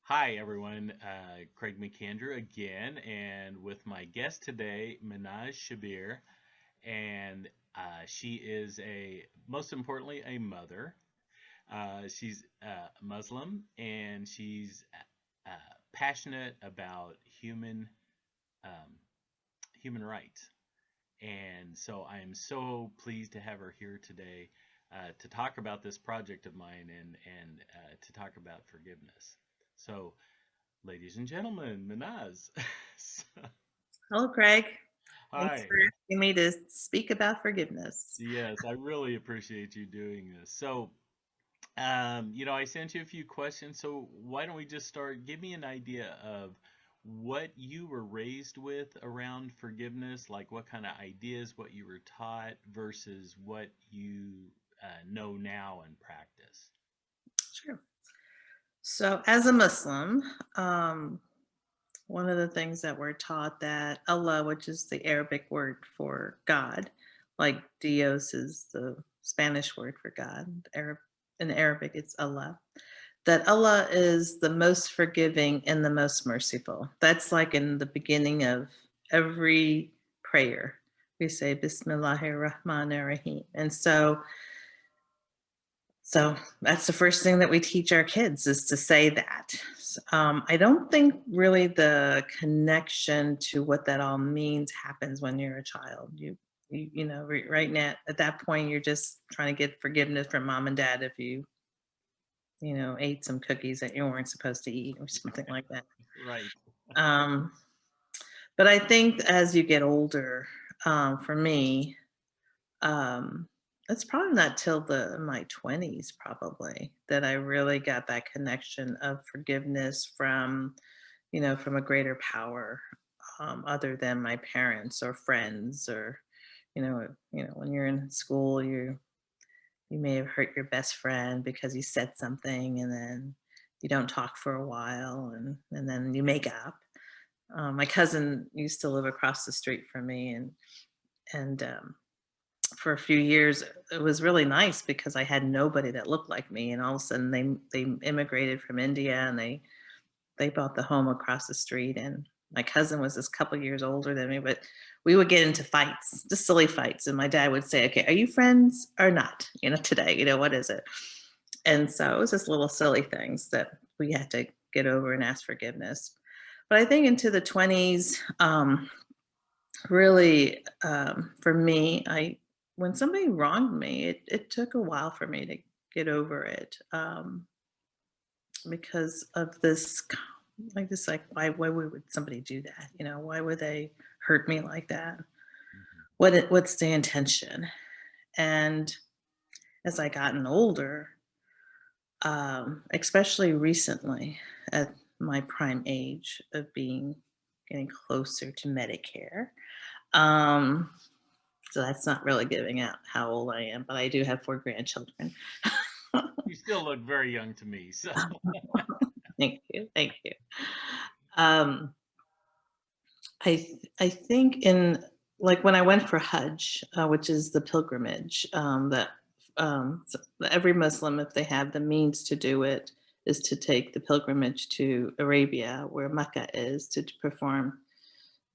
Hi, everyone. Craig McAndrew again, and with my guest today, Mahnaz Shabbir, and she is most importantly, a mother. She's Muslim, and she's uh, passionate about um, human rights. And so I am so pleased to have her here today to talk about this project of mine and to talk about forgiveness. So, ladies and gentlemen, Manaz. So- Hello, Craig. Thanks Hi. for asking me to speak about forgiveness. Yes, I really appreciate you doing this. So, I sent you a few questions. So why don't we just start? Give me an idea of what you were raised with around forgiveness, like what kind of ideas, what you were taught versus what you know now and practice. Sure. So, as a Muslim, one of the things that we're taught that Allah, which is the Arabic word for God, like Dios is the Spanish word for God. In Arabic, it's Allah. That Allah is the most forgiving and the most merciful. That's like in the beginning of every prayer. We say Bismillahir Rahmanir Rahim. And so that's the first thing that we teach our kids is to say that. I don't think really the connection to what that all means happens when you're a child. Right now at that point, you're just trying to get forgiveness from mom and dad if you ate some cookies that you weren't supposed to eat or something like that. Right. Um, but I think as you get older, for me, um, it's probably not till my 20s probably that I really got that connection of forgiveness from a greater power, other than my parents or friends or, when you're in school, you may have hurt your best friend because you said something and then you don't talk for a while and then you make up. My cousin used to live across the street from me and for a few years it was really nice because I had nobody that looked like me, and all of a sudden they immigrated from India and they bought the home across the street, and my cousin was just a couple years older than me, but we would get into fights, just silly fights, and my dad would say, okay, are you friends or not, today, what is it? And so it was just little silly things that we had to get over and ask forgiveness. But I think into the 20s, really, for me, I when somebody wronged me, it took a while for me to get over it, because of like why would somebody do that? Why would they hurt me like that? Mhm. What's the intention? And as I gotten older, especially recently at my prime age of getting closer to Medicare. Um, so that's not really giving out how old I am, but I do have 4 grandchildren. You still look very young to me. So, Thank you, thank you. Um, I think in like when I went for Hajj, which is the pilgrimage, that every Muslim, if they have the means to do it, is to take the pilgrimage to Arabia, where Mecca is, to perform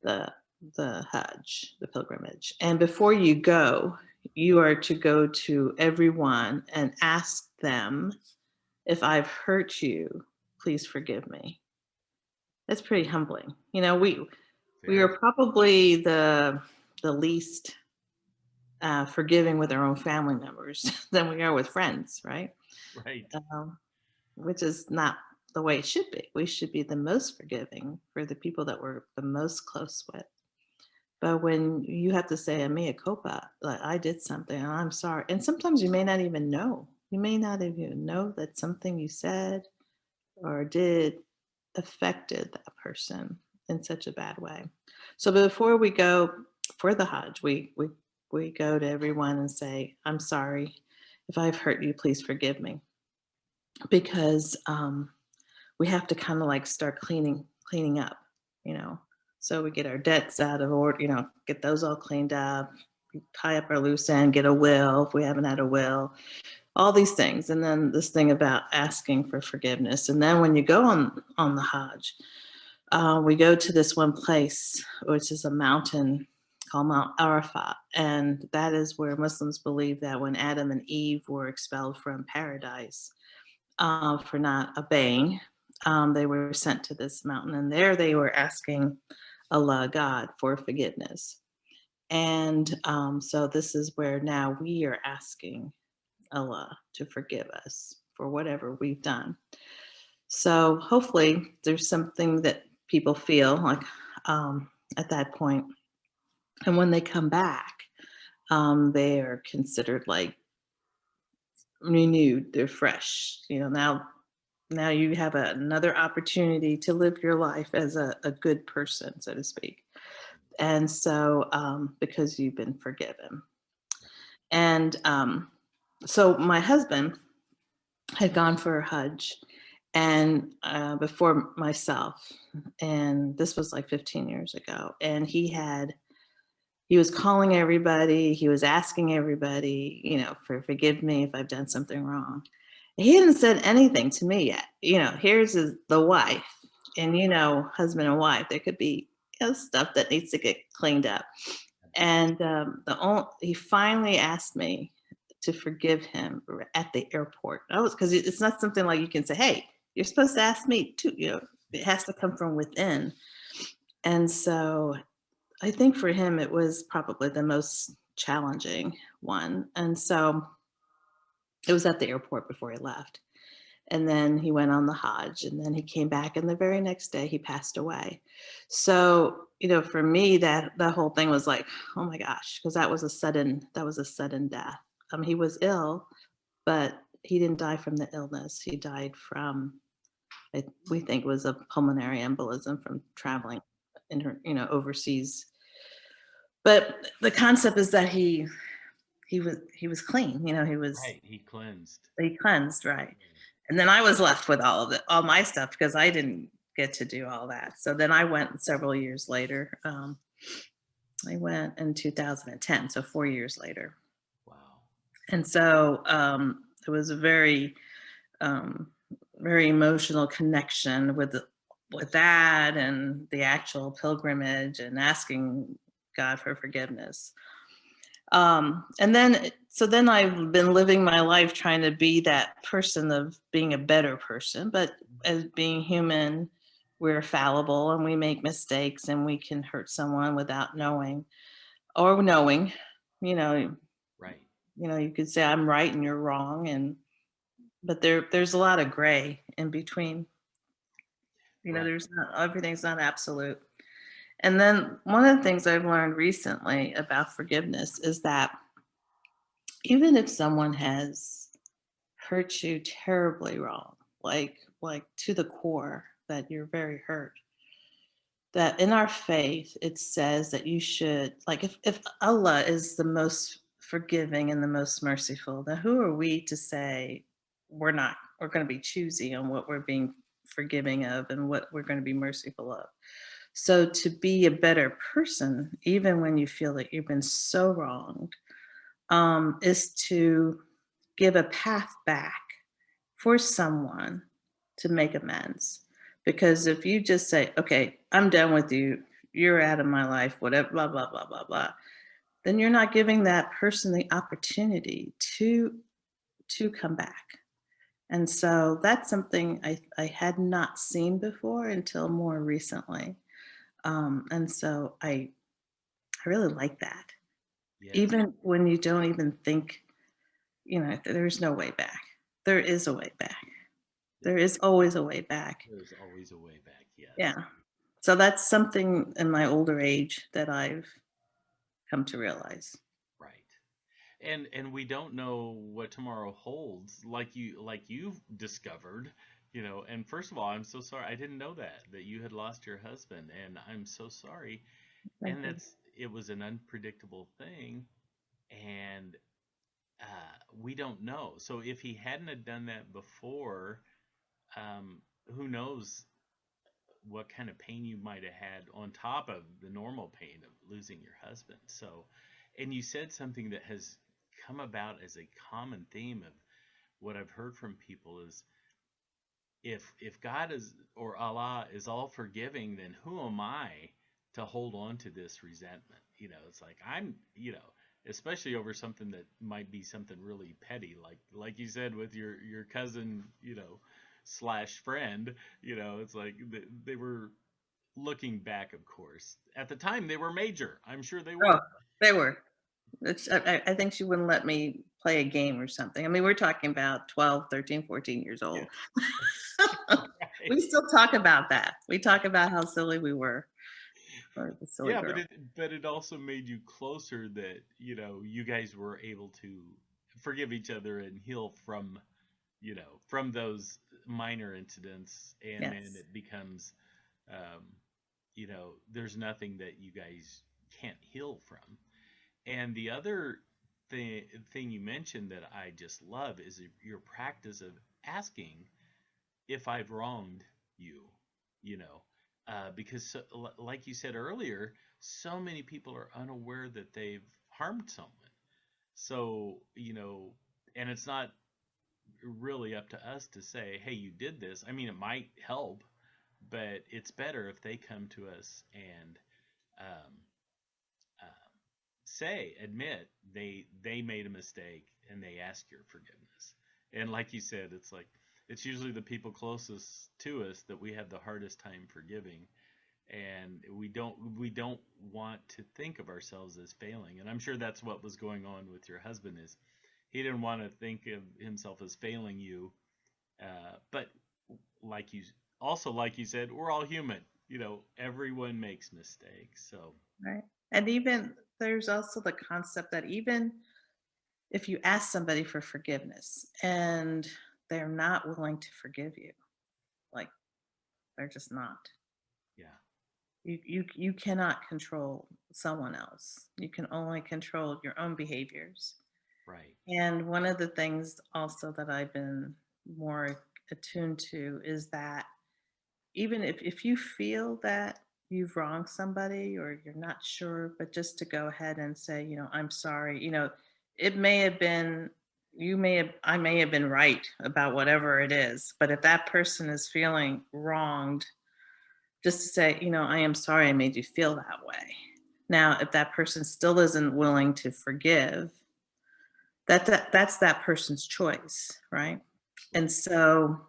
the the Hajj, the pilgrimage. And before you go, you are to go to everyone and ask them, if I've hurt you, please forgive me. That's pretty humbling. We very are probably the least forgiving with our own family members than we are with friends, right? right. Um, which is not the way it should be. We should be the most forgiving for the people that we're the most close with. But when you have to say a mea culpa, like I did something and I'm sorry, and sometimes you may not even know. You may not even know that something you said or did affected that person in such a bad way. So before we go for the Hajj, we go to everyone and say, "I'm sorry if I've hurt you. Please forgive me," because we have to kind of like start cleaning up, you know. So we get our debts out of order, get those all cleaned up, tie up our loose end, get a will if we haven't had a will, all these things, and then this thing about asking for forgiveness. And then when you go on the Hajj, we go to this one place, which is a mountain called Mount Arafat, and that is where Muslims believe that when Adam and Eve were expelled from paradise for not obeying, they were sent to this mountain, and there they were asking Allah, God, for forgiveness. And so this is where now we are asking Allah to forgive us for whatever we've done. So hopefully there's something that people feel like at that point. And when they come back, they are considered like renewed. They're fresh. Now you have another opportunity to live your life as a good person, so to speak. And so because you've been forgiven. And so my husband had gone for Hajj and before myself, and this was like 15 years ago. And he was calling everybody, he was asking everybody, for forgive me if I've done something wrong. He hadn't said anything to me yet. Here's the wife, and husband and wife, there could be stuff that needs to get cleaned up. And he finally asked me to forgive him at the airport. I was because it's not something like you can say, "Hey, you're supposed to ask me too." It has to come from within. And so I think for him, it was probably the most challenging one. And so it was at the airport before he left. And then he went on the Hajj, and then he came back, and the very next day he passed away. So, for me, that whole thing was like, oh my gosh, because that was a sudden death. He was ill, but he didn't die from the illness. He died from, we think, was a pulmonary embolism from traveling overseas. But the concept is that he was clean. Right. He cleansed. He cleansed, right? Yeah. And then I was left with all of it, all my stuff, because I didn't get to do all that. So then I went several years later. I went in 2010, so 4 years later. Wow. And so it was a um, very emotional connection with that and the actual pilgrimage and asking God for forgiveness. So then I've been living my life trying to be that person of being a better person, but as being human, we're fallible and we make mistakes and we can hurt someone without knowing or knowing. You know, Right. you could say I'm right and you're wrong, but there's a lot of gray in between. Right. There's not everything's not absolute. And then one of the things I've learned recently about forgiveness is that even if someone has hurt you terribly wrong, like to the core that you're very hurt, that in our faith it says that you should, like, if Allah is the most forgiving and the most merciful, then who are we to say we're going to be choosy on what we're being forgiving of and what we're going to be merciful of. So to be a better person, even when you feel that you've been so wronged, is to give a path back for someone to make amends. Because if you just say, okay, I'm done with you, you're out of my life, whatever, blah, blah, blah, blah, blah, then you're not giving that person the opportunity to come back. And so that's something I had not seen before until more recently. And so I really like that. Yes. Even when you don't even think, there's no way back. There is a way back. There is always a way back. There's always a way back. Yes. Yeah. So that's something in my older age that I've come to realize. Right. And we don't know what tomorrow holds, like you've discovered. And first of all, I'm so sorry. I didn't know that you had lost your husband, and I'm so sorry. Thank And you. it was an unpredictable thing, and we don't know. So if he hadn't have done that before, who knows what kind of pain you might have had on top of the normal pain of losing your husband. So, and you said something that has come about as a common theme of what I've heard from people is, if God is, or Allah is all forgiving, then who am I to hold on to this resentment? It's like especially over something that might be something really petty, like you said with your cousin, slash friend. It's like they were looking back, of course. At the time, they were major. I'm sure they Oh, were. they were. I think she wouldn't let me play a game or something. I mean, we're talking about 12, 13, 14 years Yeah, old. right. We still talk about that. We talk about how silly we were, or the silly Yeah, girl. but it also made you closer, that you guys were able to forgive each other and heal from those minor incidents, and then Yes. it becomes, um, there's nothing that you guys can't heal from. And the other thing you mentioned that I just love is your practice of asking if I've wronged you, you know, because like you said earlier, so many people are unaware that they've harmed someone. So, and it's not really up to us to say, hey, you did this. I mean, it might help, but it's better if they come to us and um, admit they made a mistake, and they ask your forgiveness. And like you said, it's like it's usually the people closest to us that we have the hardest time forgiving, and we don't want to think of ourselves as failing. And I'm sure that's what was going on with your husband, is he didn't want to think of himself as failing you. But like you like you said, we're all human. Everyone makes mistakes. So Right. And even there's also the concept that even if you ask somebody for forgiveness and they're not willing to forgive you, like they're just not. yeah, You cannot control someone else. You can only control your own behaviors. right. And one of the things also that I've been more attuned to is that even if you feel that you've wronged somebody or you're not sure, but just to go ahead and say, I'm sorry, it may have been, I may have been right about whatever it is, but if that person is feeling wronged, just to say, I am sorry I made you feel that way. Now, if that person still isn't willing to forgive, that's that person's choice, right? And Right. so,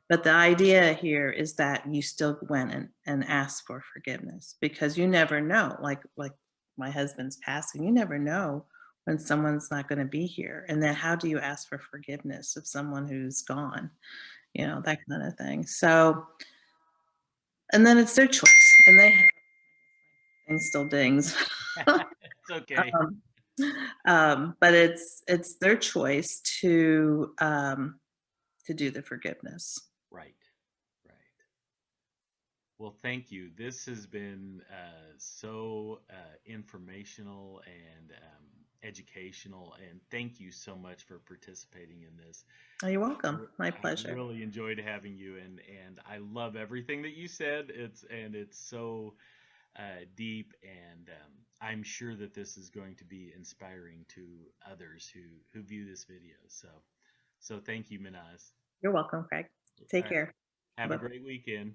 but the idea here is that you still went and asked for forgiveness, because you never know, like my husband's passing, you never know when someone's not going to be here. And then how do you ask for forgiveness of someone who's gone? That kind of thing. So, and then it's their choice, and they have things still dings. It's okay. um, but it's their choice to do the forgiveness. Right. Right. Well, thank you. This has been so informational and educational, and thank you so much for participating in this. Oh, you're welcome. My I pleasure. really enjoyed having you, and I love everything that you said. It's so deep, and I'm sure that this is going to be inspiring to others who view this video. So thank you, Minaz. You're welcome, Craig. All Take right. care. Have a Bye. great weekend.